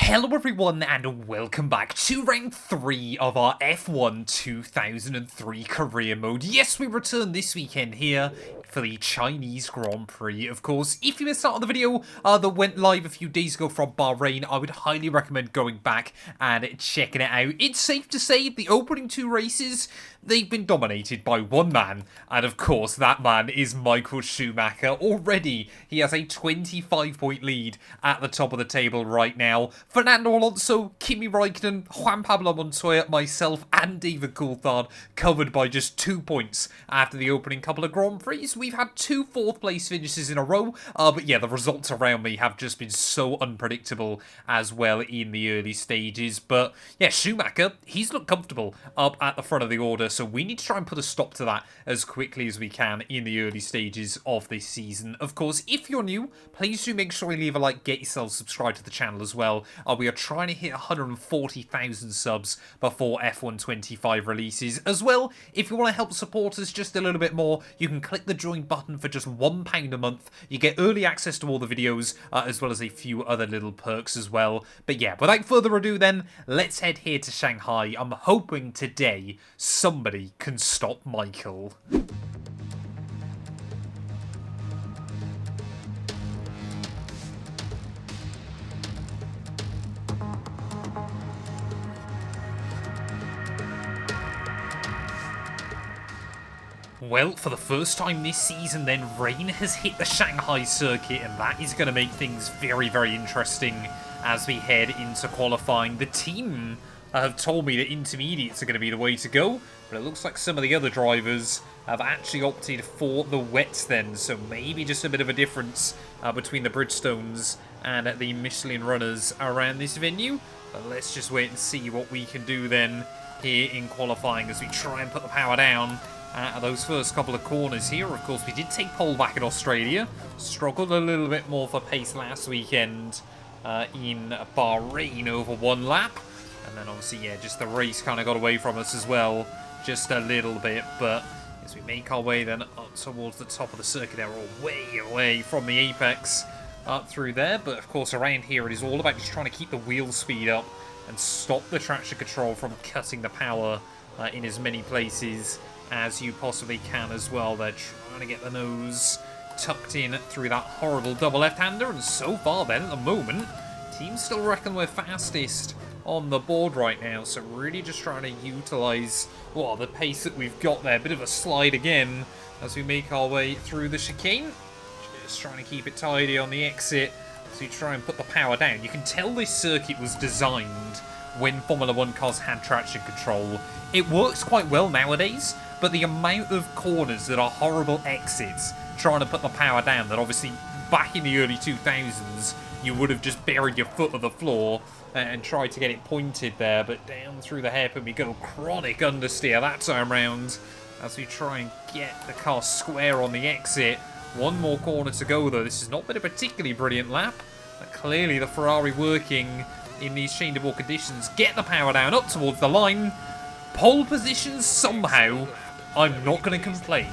Hello everyone and welcome back to round 3 of our F1 2003 career mode. Yes, we return this weekend here for the Chinese Grand Prix. Of course, if you missed out on the video that went live a few days ago from Bahrain, I would highly recommend going back and checking it out. It's safe to say the opening 2 races, they've been dominated by one man, and of course that man is Michael Schumacher. Already, he has a 25-point lead at the top of the table right now. Fernando Alonso, Kimi Raikkonen, Juan Pablo Montoya, myself and David Coulthard covered by just 2 points after the opening couple of Grand Prix. We've had 2 4th place finishes in a row, but yeah, the results around me have just been so unpredictable as well in the early stages. But yeah, Schumacher, he's looked comfortable up at the front of the order, so we need to try and put a stop to that as quickly as we can in the early stages of this season. Of course, if you're new, please do make sure you leave a like, get yourself subscribed to the channel as well. We are trying to hit 140,000 subs before F1 25 releases. As well, if you want to help support us just a little bit more, you can click the join button for just £1 a month. You get early access to all the videos, as well as a few other little perks as well. But yeah, without further ado then, let's head here to Shanghai. I'm hoping today somebody can stop Michael. Well, for the first time this season then, rain has hit the Shanghai circuit, and that is going to make things very, very interesting as we head into qualifying. The team have told me that intermediates are going to be the way to go, but it looks like some of the other drivers have actually opted for the wets then, so maybe just a bit of a difference between the Bridgestones and the Michelin runners around this venue. But let's just wait and see what we can do then here in qualifying as we try and put the power down at those first couple of corners here. Of course, we did take pole back in Australia, struggled a little bit more for pace last weekend in Bahrain over 1 lap, and then obviously, yeah, just the race kind of got away from us as well, just a little bit. But as we make our way then up towards the top of the circuit, there, we're way away from the apex up through there. But of course, around here, it is all about just trying to keep the wheel speed up and stop the traction control from cutting the power in as many places as you possibly can as well. They're trying to get the nose tucked in through that horrible double left-hander, and so far then, at the moment, teams still reckon we're fastest on the board right now, so really just trying to utilise, well, the pace that we've got there. Bit of a slide again as we make our way through the chicane. Just trying to keep it tidy on the exit as we try and put the power down. You can tell this circuit was designed when Formula 1 cars had traction control. It works quite well nowadays, but the amount of corners that are horrible exits trying to put the power down, that obviously back in the early 2000s you would have just buried your foot on the floor and tried to get it pointed there, but down through the hairpin we go. Chronic understeer that time round as we try and get the car square on the exit. One more corner to go though. This has not been a particularly brilliant lap, but clearly the Ferrari working in these changeable conditions. Get the power down up towards the line. Pole position somehow. I'm not going to complain.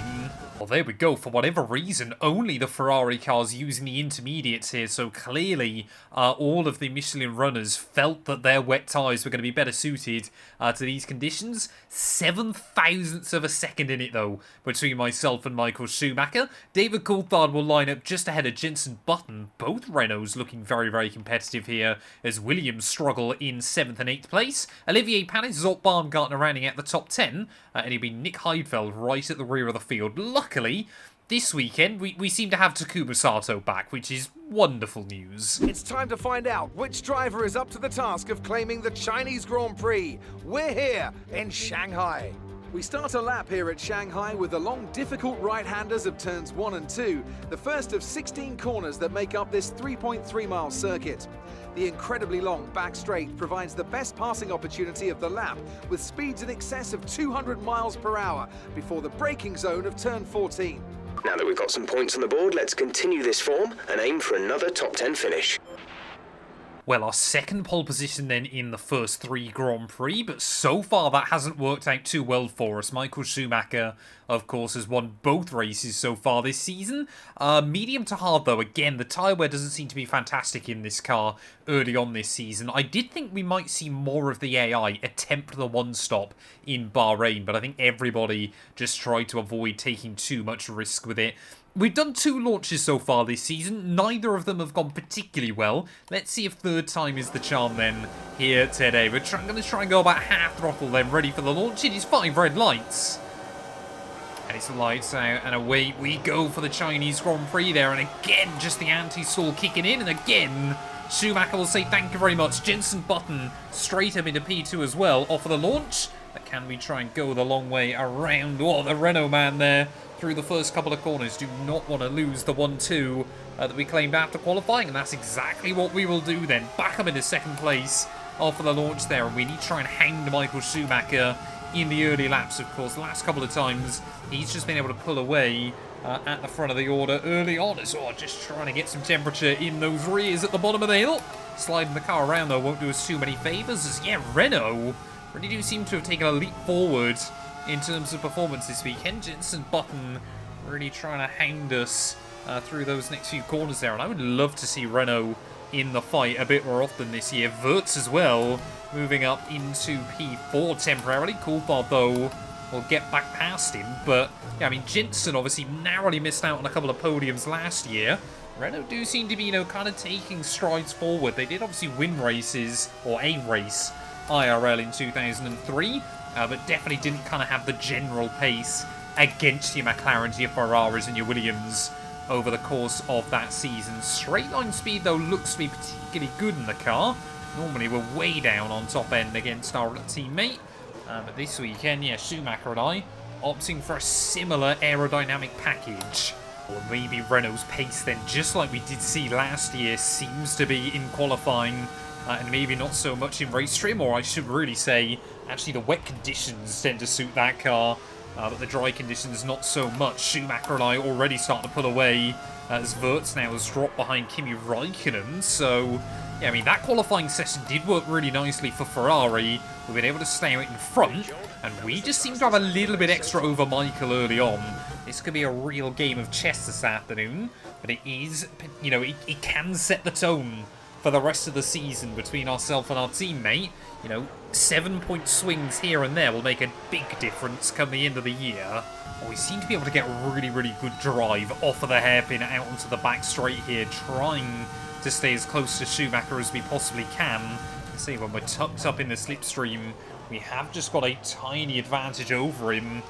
Well, there we go. For whatever reason, only the Ferrari cars using the intermediates here, so clearly all of the Michelin runners felt that their wet tyres were going to be better suited to these conditions. 7/1000ths of a second in it, though, between myself and Michael Schumacher. David Coulthard will line up just ahead of Jenson Button. Both Renaults looking very, very competitive here as Williams struggle in 7th and 8th place. Olivier Panis, Zoltan Baumgartner rounding out the top 10, and it'll be Nick Heidfeld right at the rear of the field. Luckily, this weekend, we seem to have Takuma Sato back, which is wonderful news. It's time to find out which driver is up to the task of claiming the Chinese Grand Prix. We're here in Shanghai. We start a lap here at Shanghai with the long, difficult right-handers of turns 1 and 2, the first of 16 corners that make up this 3.3-mile circuit. The incredibly long back straight provides the best passing opportunity of the lap, with speeds in excess of 200 miles per hour before the braking zone of turn 14. Now that we've got some points on the board, let's continue this form and aim for another top 10 finish. Well, our second pole position then in the first 3 Grand Prix, but so far that hasn't worked out too well for us. Michael Schumacher, of course, has won both races so far this season. Medium to hard, though. Again, the tyre wear doesn't seem to be fantastic in this car early on this season. I did think we might see more of the AI attempt the one-stop in Bahrain, but I think everybody just tried to avoid taking too much risk with it. We've done 2 launches so far this season. Neither of them have gone particularly well. Let's see if third time is the charm then here today. We're going to try and go about half throttle then, ready for the launch. It is 5 red lights. And it's lights out, and away we go for the Chinese Grand Prix there. And again, just the anti-stall kicking in. And again, Schumacher will say thank you very much. Jenson Button straight up into P2 as well. Off of the launch. But can we try and go the long way around? Oh, the Renault man there. Through the first couple of corners. Do not want to lose the 1-2 that we claimed after qualifying, and that's exactly what we will do then. Back up into second place off of the launch there, and we need to try and hound Michael Schumacher in the early laps, of course. The last couple of times, he's just been able to pull away at the front of the order early on. So just trying to get some temperature in those rears at the bottom of the hill. Sliding the car around, though, won't do us too many favours, as, yeah, Renault really do seem to have taken a leap forward in terms of performance this weekend. Jenson Button really trying to hound us through those next few corners there. And I would love to see Renault in the fight a bit more often this year. Wirtz as well, moving up into P4 temporarily. Coulthard, though, will get back past him. But, yeah, I mean, Jenson obviously narrowly missed out on a couple of podiums last year. Renault do seem to be, kind of taking strides forward. They did obviously win races, or a race, IRL in 2003. But definitely didn't kind of have the general pace against your McLarens, your Ferraris and your Williams over the course of that season. Straight line speed, though, looks to be particularly good in the car. Normally we're way down on top end against our teammate. But this weekend, yeah, Schumacher and I opting for a similar aerodynamic package. Or maybe Renault's pace then, just like we did see last year, seems to be in qualifying. And maybe not so much in race trim, or I should really say, actually the wet conditions tend to suit that car, but the dry conditions not so much. Schumacher and I already starting to pull away as Wirtz now has dropped behind Kimi Räikkönen. So, yeah, I mean, that qualifying session did work really nicely for Ferrari. We've been able to stay out in front, and we just seem to have a little bit extra over Michael early on. This could be a real game of chess this afternoon, but it is, it can set the tone for the rest of the season between ourselves and our teammate. 7-point swings here and there will make a big difference come the end of the year. We seem to be able to get really, really good drive off of the hairpin out onto the back straight here, trying to stay as close to Schumacher as we possibly can. See, when we're tucked up in the slipstream, we have just got a tiny advantage over him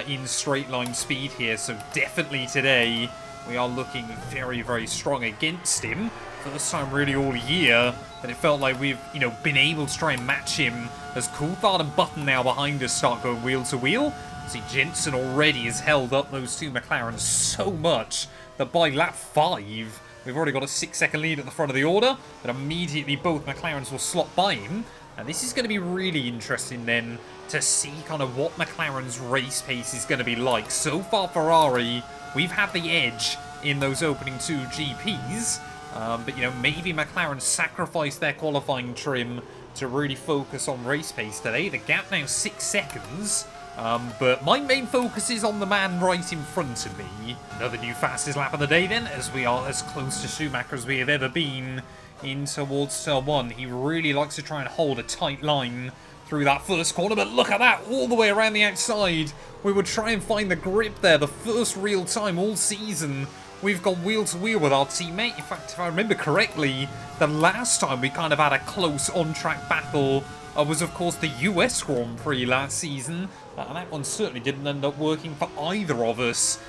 in straight line speed here. So definitely today, we are looking very, very strong against him. First time really all year that it felt like we've, been able to try and match him, as Coulthard and Button now behind us start going wheel to wheel. See, Jenson already has held up those 2 McLarens so much that by lap 5, we've already got a 6-second lead at the front of the order, but immediately both McLarens will slot by him. And this is going to be really interesting then to see kind of what McLaren's race pace is going to be like. So far, Ferrari, we've had the edge in those opening 2 GPs. But, maybe McLaren sacrificed their qualifying trim to really focus on race pace today. The gap now 6 seconds. But my main focus is on the man right in front of me. Another new fastest lap of the day then, as we are as close to Schumacher as we have ever been in towards turn 1. He really likes to try and hold a tight line through that first corner, but look at that, all the way around the outside. We would try and find the grip there, the first real time all season we've gone wheel to wheel with our teammate. In fact, if I remember correctly, the last time we kind of had a close on-track battle was, of course, the US Grand Prix last season. And that one certainly didn't end up working for either of us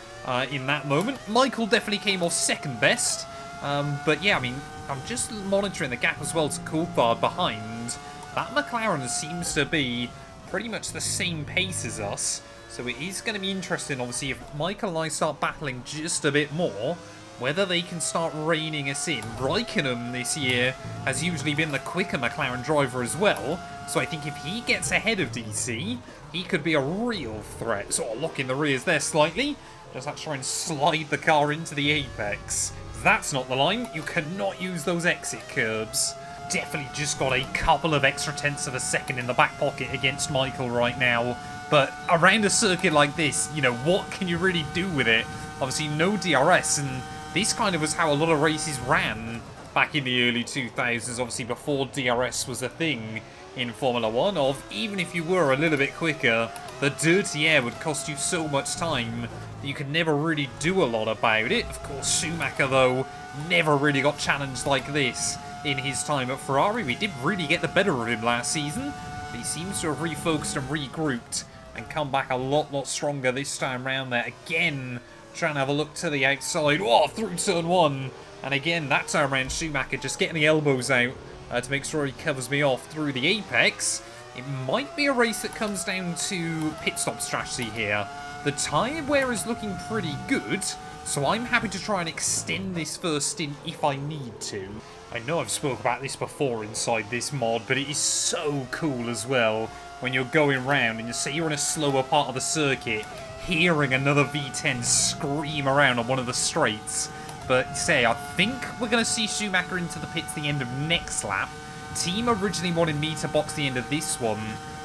in that moment. Michael definitely came off second best. But yeah, I mean, I'm just monitoring the gap as well to Coulthard behind. That McLaren seems to be pretty much the same pace as us. So it is going to be interesting, obviously, if Michael and I start battling just a bit more, whether they can start reining us in. Räikkönen this year has usually been the quicker McLaren driver as well, so I think if he gets ahead of DC, he could be a real threat. Sort of locking the rears there slightly, just have to try and slide the car into the apex. That's not the line, you cannot use those exit curbs. definitely just got a couple of extra tenths of a second in the back pocket against Michael right now. But around a circuit like this, you know, what can you really do with it? Obviously, no DRS, and this kind of was how a lot of races ran back in the early 2000s, obviously before DRS was a thing in Formula 1, of even if you were a little bit quicker, the dirty air would cost you so much time that you could never really do a lot about it. Of course, Schumacher, though, never really got challenged like this in his time at Ferrari. We did really get the better of him last season, but he seems to have refocused and regrouped and come back a lot stronger this time round there. Again, trying to have a look to the outside. Oh, through turn 1. And again, that time around, Schumacher just getting the elbows out to make sure he covers me off through the apex. It might be a race that comes down to pit stop strategy here. The tyre wear is looking pretty good, so I'm happy to try and extend this first stint if I need to. I know I've spoke about this before inside this mod, but it is so cool as well when you're going round and you say you're in a slower part of the circuit, hearing another V10 scream around on one of the straights. But say, I think we're going to see Schumacher into the pits the end of next lap. Team originally wanted me to box the end of this one,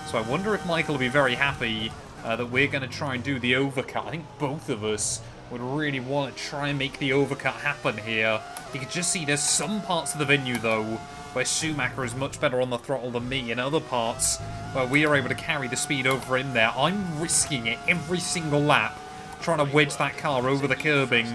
so I wonder if Michael will be very happy that we're going to try and do the overcut. I think both of us would really want to try and make the overcut happen here. You can just see there's some parts of the venue, though, where Schumacher is much better on the throttle than me, and other parts where we are able to carry the speed over him there. I'm risking it every single lap, trying to wedge that car over the curbing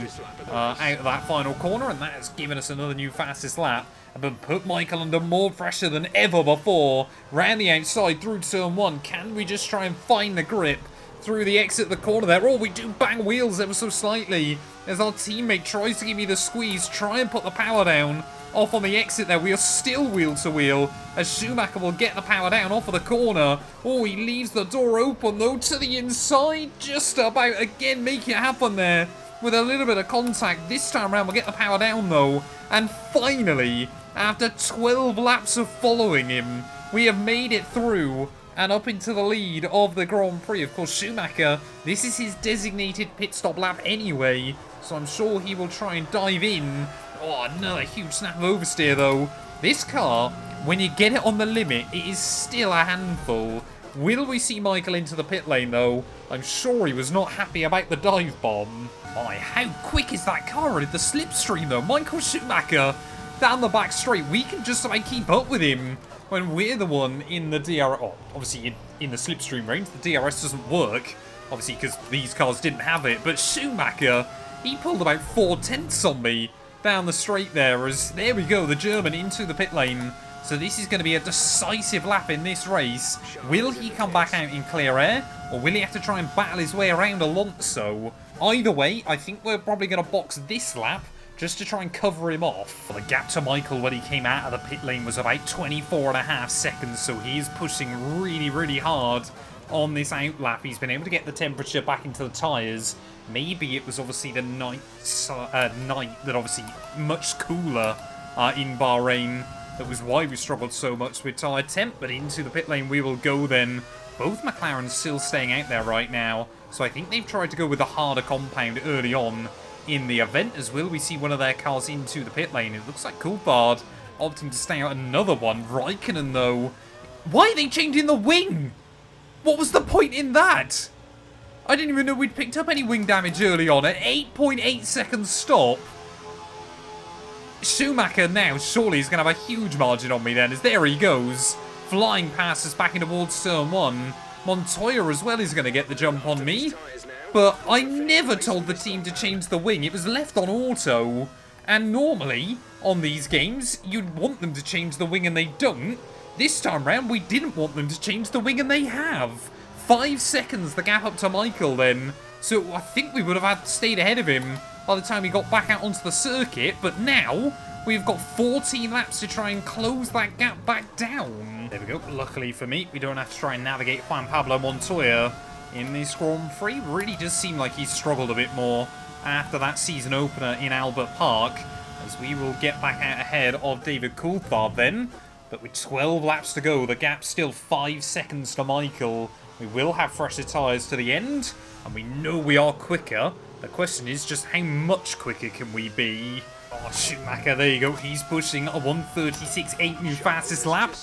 out of that final corner, and that has given us another new fastest lap. But put Michael under more pressure than ever before. Round the outside through turn 1. Can we just try and find the grip through the exit of the corner there? Oh, we do bang wheels ever so slightly as our teammate tries to give me the squeeze, try and put the power down off on the exit there. We are still wheel to wheel as Schumacher will get the power down off of the corner. Oh, he leaves the door open though to the inside, just about again making it happen there with a little bit of contact. This time around we'll get the power down though, and finally, after 12 laps of following him, we have made it through and up into the lead of the Grand Prix. Of course, Schumacher, this is his designated pit stop lap anyway, so I'm sure he will try and dive in. Oh, another huge snap of oversteer though. This car, when you get it on the limit, it is still a handful. Will we see Michael into the pit lane though? I'm sure he was not happy about the dive bomb. My, how quick is that car at the slipstream though? Michael Schumacher down the back straight. We can just about keep up with him when we're the one in the DRS. Oh, obviously in the slipstream range, the DRS doesn't work. Obviously because these cars didn't have it. But Schumacher, he pulled about 4/10 on me down the straight there. As there we go, the German into the pit lane. So this is going to be a decisive lap in this race. Will he come back out in clear air, or will he have to try and battle his way around Alonso? Either way, I think we're probably going to box this lap just to try and cover him off. The gap to Michael when he came out of the pit lane was about 24.5 seconds, so he is pushing really hard on this out lap. He's been able to get the temperature back into the tyres. Maybe it was obviously the night that obviously much cooler in Bahrain. That was why we struggled so much with tyre temp, but into the pit lane we will go then. Both McLarens still staying out there right now, so I think they've tried to go with a harder compound early on in the event, as will we see one of their cars into the pit lane. It looks like Coulthard opting to stay out another one. Raikkonen though, why are they changing the wing? What was the point in that? I didn't even know we'd picked up any wing damage early on. At 8.8 seconds stop. Schumacher now surely is going to have a huge margin on me then, as there he goes. Flying past us back in towards turn 1. Montoya as well is going to get the jump on me. But I never told the team to change the wing. It was left on auto. And normally, on these games, you'd want them to change the wing and they don't. This time round, we didn't want them to change the wing and they have. 5 seconds the gap up to Michael then. So I think we would have had stayed ahead of him by the time he got back out onto the circuit. But now, we've got 14 laps to try and close that gap back down. There we go. Luckily for me, we don't have to try and navigate Juan Pablo Montoya in this Grand Prix. Really does seem like he's struggled a bit more after that season opener in Albert Park, as we will get back out ahead of David Coulthard then. But with 12 laps to go, the gap's still 5 seconds to Michael. We will have fresher tyres to the end, and we know we are quicker. The question is just how much quicker can we be? Oh, Schumacher, there you go. He's pushing a 1:36.8 new fastest lap.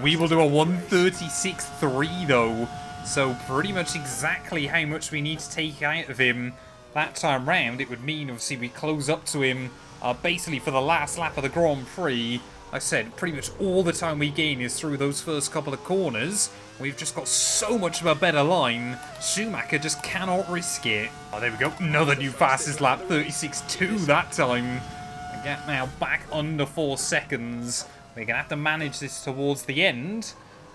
We will do a 1:36.3 though. So pretty much exactly how much we need to take out of him that time round. It would mean, obviously, we close up to him basically for the last lap of the Grand Prix. Like I said, pretty much all the time we gain is through those first couple of corners. We've just got so much of a better line. Schumacher just cannot risk it. Oh, there we go. Another new fastest lap. 36.2 that time. The gap now back under 4 seconds. We're going to have to manage this towards the end.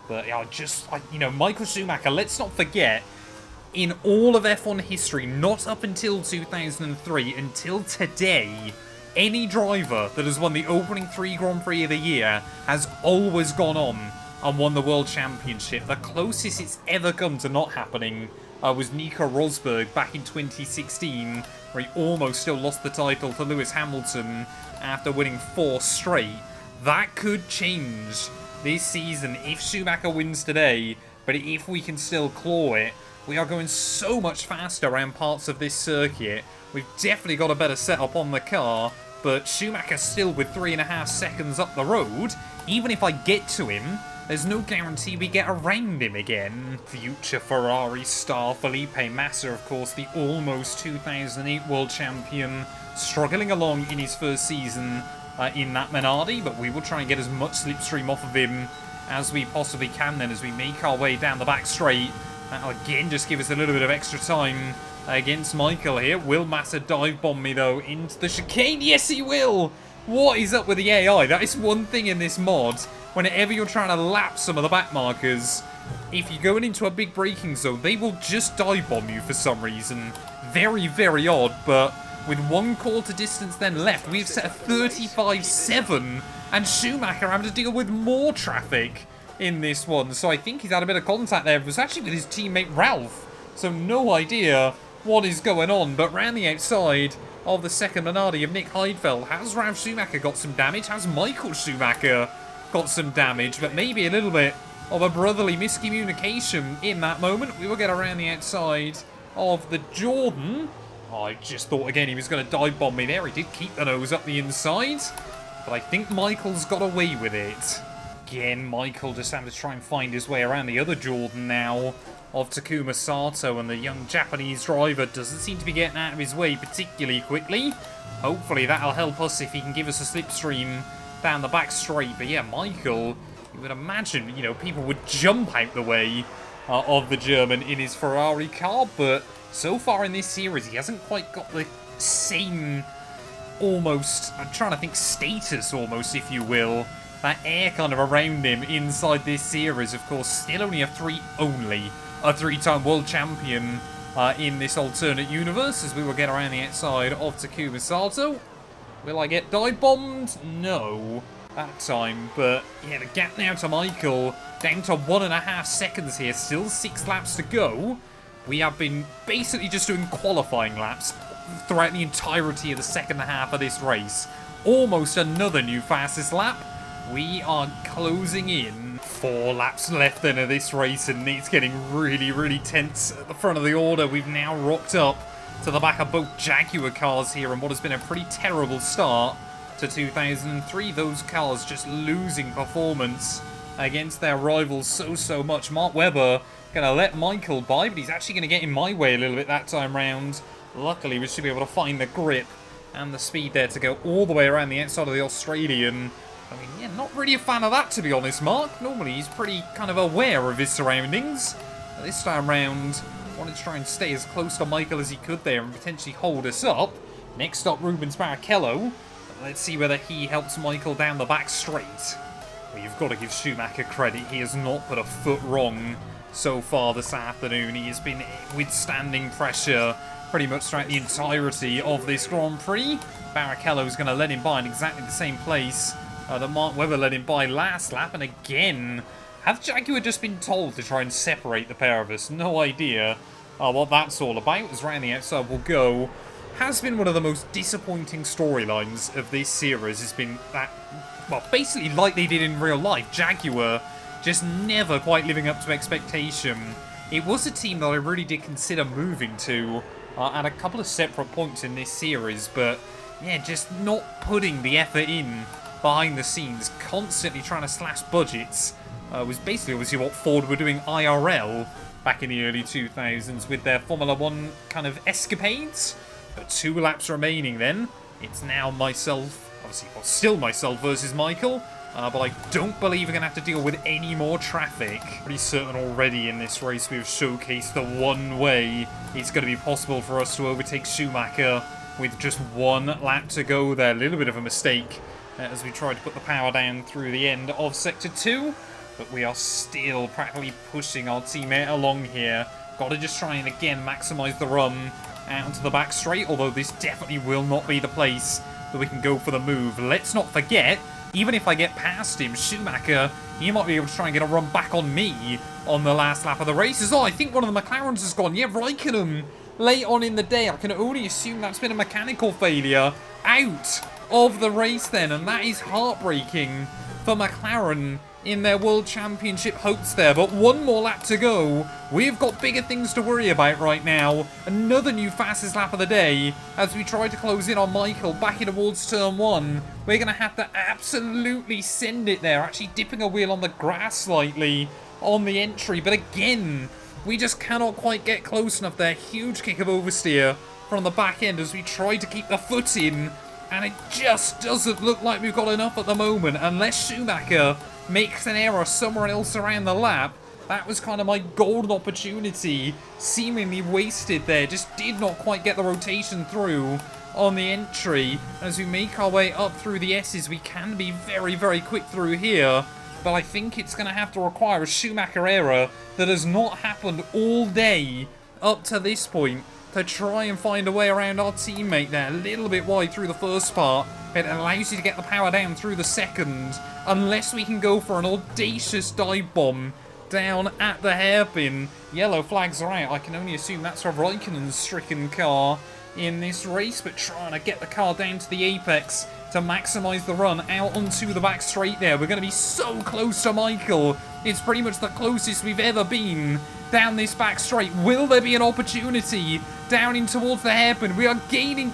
But, yeah, you know, Michael Schumacher, let's not forget, in all of F1 history, not up until 2003, until today, any driver that has won the opening 3 Grand Prix of the year has always gone on and won the World Championship. The closest it's ever come to not happening was Nico Rosberg back in 2016, where he almost still lost the title to Lewis Hamilton after winning 4 straight. That could change this season if Schumacher wins today, but if we can still claw it, we are going so much faster around parts of this circuit. We've definitely got a better setup on the car, but Schumacher's still with 3.5 seconds up the road. Even if I get to him, there's no guarantee we get around him again. Future Ferrari star Felipe Massa, of course, the almost 2008 world champion, struggling along in his first season in that Minardi, but we will try and get as much slipstream off of him as we possibly can then as we make our way down the back straight. That'll again just give us a little bit of extra time against Michael here. Will Massa dive bomb me though into the chicane? Yes, he will! What is up with the AI? That is one thing in this mod. Whenever you're trying to lap some of the back markers, if you're going into a big braking zone, they will just dive bomb you for some reason. Very, very odd, but with 1/4 distance then left, we've set a 35.7, and Schumacher having to deal with more traffic in this one. So I think he's had a bit of contact there. It was actually with his teammate Ralph, so no idea what is going on. But round the outside of the second Minardi of Nick Heidfeld, has Ralph Schumacher got some damage? Has Michael Schumacher got some damage? But maybe a little bit of a brotherly miscommunication in that moment. We will get around the outside of the Jordan. Oh, I just thought again he was going to dive bomb me there. He did keep the nose up the inside, but I think Michael's got away with it. Again, Michael just having to try and find his way around the other Jordan now of Takuma Sato, and the young Japanese driver doesn't seem to be getting out of his way particularly quickly. Hopefully that'll help us if he can give us a slipstream down the back straight. But yeah, Michael, you would imagine, you know, people would jump out the way of the German in his Ferrari car, but so far in this series he hasn't quite got the same almost, I'm trying to think, status almost, if you will. That air kind of around him inside this series. Of course, still only a 3-time world champion in this alternate universe, as we will get around the outside of Takuma Sato. Will I get dive bombed? No, that time. But yeah, the gap now to Michael down to 1.5 seconds here. Still 6 laps to go. We have been basically just doing qualifying laps throughout the entirety of the second half of this race. Almost another new fastest lap. We are closing in. 4 laps left then of this race, and it's getting really, really tense at the front of the order. We've now rocked up to the back of both Jaguar cars here, and what has been a pretty terrible start to 2003. Those cars just losing performance against their rivals so much. Mark Webber going to let Michael by, but he's actually going to get in my way a little bit that time round. Luckily, we should be able to find the grip and the speed there to go all the way around the outside of the Australian. I mean, yeah, not really a fan of that, to be honest, Mark. Normally, he's pretty kind of aware of his surroundings. But this time round, wanted to try and stay as close to Michael as he could there and potentially hold us up. Next up, Rubens Barrichello. Let's see whether he helps Michael down the back straight. Well, you've got to give Schumacher credit. He has not put a foot wrong so far this afternoon. He has been withstanding pressure pretty much throughout the entirety of this Grand Prix. Barrichello is going to let him by in exactly the same place that Mark Webber led him by last lap. And again, have Jaguar just been told to try and separate the pair of us? No idea what that's all about. As round the outside will go. Has been one of the most disappointing storylines of this series. Has been that, well, basically like they did in real life. Jaguar just never quite living up to expectation. It was a team that I really did consider moving to at a couple of separate points in this series, but yeah, just not putting the effort in behind the scenes, constantly trying to slash budgets. Was basically obviously what Ford were doing IRL back in the early 2000s with their Formula 1 kind of escapades. But 2 laps remaining then. It's now myself, obviously, well, still myself versus Michael. But I don't believe we're going to have to deal with any more traffic. Pretty certain already in this race we've showcased the one way it's going to be possible for us to overtake Schumacher with just 1 lap to go there. A little bit of a mistake as we try to put the power down through the end of Sector 2. But we are still practically pushing our teammate along here. Got to just try and again maximise the run out into the back straight, although this definitely will not be the place that we can go for the move. Let's not forget, even if I get past him, Schumacher, he might be able to try and get a run back on me on the last lap of the race. Oh, I think one of the McLarens has gone. Yeah, Raikkonen, late on in the day. I can only assume that's been a mechanical failure out of the race then, and that is heartbreaking for McLaren in their World Championship hopes there. But 1 more lap to go. We've got bigger things to worry about right now. Another new fastest lap of the day as we try to close in on Michael back in towards turn 1. We're going to have to absolutely send it there. Actually dipping a wheel on the grass slightly on the entry. But again, we just cannot quite get close enough there. Huge kick of oversteer from the back end as we try to keep the foot in. And it just doesn't look like we've got enough at the moment, unless Schumacher makes an error somewhere else around the lap. That was kind of my golden opportunity, seemingly wasted there. Just did not quite get the rotation through on the entry. As we make our way up through the S's, we can be very, very quick through here. But I think it's going to have to require a Schumacher error that has not happened all day up to this point to try and find a way around our teammate there. A little bit wide through the first part. It allows you to get the power down through the second, unless we can go for an audacious dive bomb down at the hairpin. Yellow flags are out. I can only assume that's for Raikkonen's stricken car in this race, but trying to get the car down to the apex to maximise the run out onto the back straight there. We're going to be so close to Michael. It's pretty much the closest we've ever been down this back straight. Will there be an opportunity down in towards the hairpin? We are gaining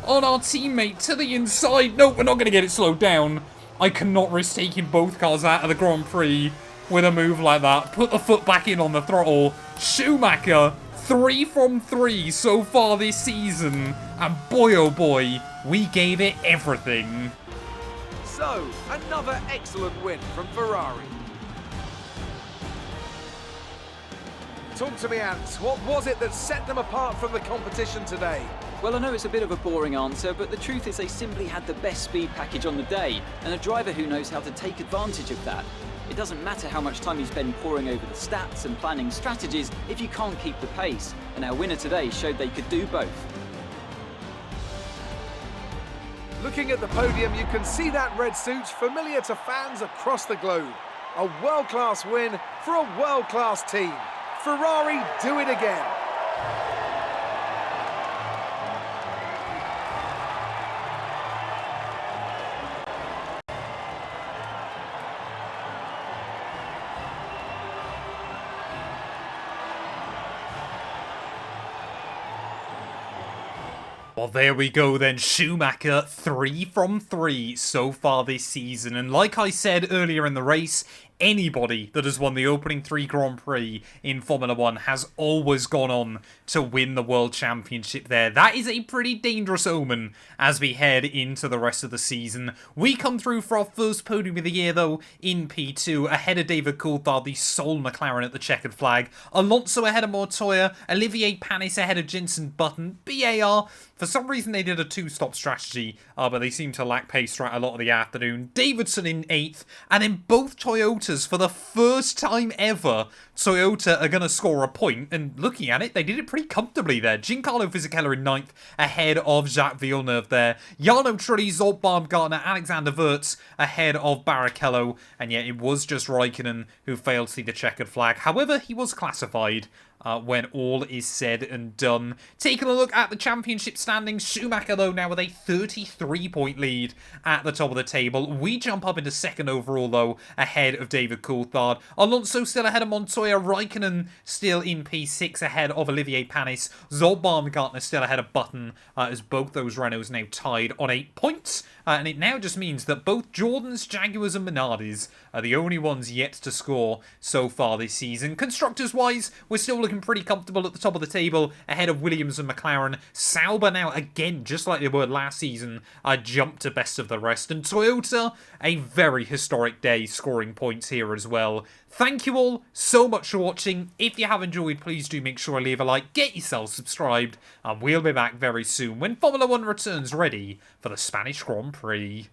on our teammate to the inside. No, we're not going to get it slowed down. I cannot risk taking both cars out of the Grand Prix with a move like that. Put the foot back in on the throttle. Schumacher, 3 from 3 so far this season. And boy, oh boy, we gave it everything. So, another excellent win from Ferrari. Talk to me, Ant. What was it that set them apart from the competition today? Well, I know it's a bit of a boring answer, but the truth is they simply had the best speed package on the day, and a driver who knows how to take advantage of that. It doesn't matter how much time you spend poring over the stats and planning strategies if you can't keep the pace, and our winner today showed they could do both. Looking at the podium, you can see that red suit familiar to fans across the globe. A world-class win for a world-class team. Ferrari do it again. Well, there we go then. Schumacher, 3 from 3 so far this season. And like I said earlier in the race, anybody that has won the opening 3 Grand Prix in Formula 1 has always gone on to win the World Championship there. That is a pretty dangerous omen as we head into the rest of the season. We come through for our first podium of the year, though, in P2, ahead of David Coulthard, the sole McLaren at the checkered flag. Alonso ahead of Montoya, Olivier Panis ahead of Jenson Button, BAR. For some reason, they did a 2-stop strategy, but they seem to lack pace throughout a lot of the afternoon. Davidson in 8th, and then both Toyotas, for the first time ever, Toyota are going to score a point, and looking at it, they did it pretty comfortably there. Giancarlo Fisichella in 9th, ahead of Jacques Villeneuve there. Jarno Trulli, Zolt Baumgartner, Alexander Wurz ahead of Barrichello, and yet it was just Raikkonen who failed to see the checkered flag. However, he was classified when all is said and done. Taking a look at the championship standings, Schumacher, though, now with a 33-point lead at the top of the table. We jump up into second overall, though, ahead of David Coulthard. Alonso still ahead of Montoya. Raikkonen still in P6 ahead of Olivier Panis. Zoll Baumgartner still ahead of Button, as both those Renaults now tied on 8 points. And it now just means that both Jordans, Jaguars and Minardis are the only ones yet to score so far this season. Constructors-wise, we're still looking pretty comfortable at the top of the table, ahead of Williams and McLaren. Sauber now, again, just like they were last season, jumped to best of the rest. And Toyota, a very historic day, scoring points here as well. Thank you all so much for watching. If you have enjoyed, please do make sure to leave a like, get yourself subscribed, and we'll be back very soon when Formula 1 returns ready for the Spanish Grand Prix.